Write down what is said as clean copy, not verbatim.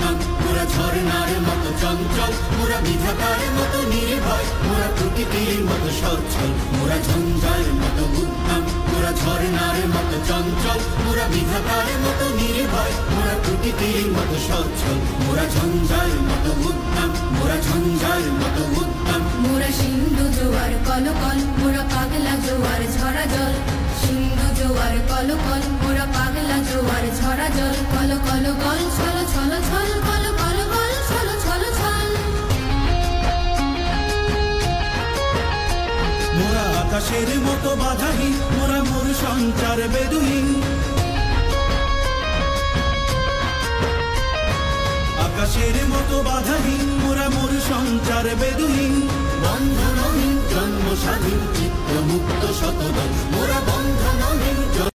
উদ্যম মোরা ঝর্ণার মতো চঞ্চল মোরা বিধাতার মতো নির্ভয় মোরা প্রকৃতির মতো সচ্ছল মোরা ঝঞ্ঝার মতো উদ্যম মোরা ঝর্ণার মতো চঞ্চল মোরা বিধাতার মতো নির্ভয় মোরা প্রকৃতির মতো সচ্ছল মোরা ঝঞ্ঝার মতো উদ্যম মোরা ঝঞ্ঝার মতো উদ্যম মোরা সিন্ধু জোয়ার কলকল মোরা পাগলা জোয়ার ঝরা জল সিন্ধু জোয়ার কলকল মোরা পাগলা জোয়ার ঝরা জল কল কল গল ছল ছল ছল কল কল গল ছল ছল ছল মোরা আকাশের মতো বাধাহীন মোরা মোর সঞ্চার বেদুহীন আকাশের মতো বাধাহীন মোরা মোর সঞ্চার বেদুহীন বন্ধনহীন জন্ম স্বাধীন চিত্ত মুক্ত শতদল মোরা বন্ধনহীন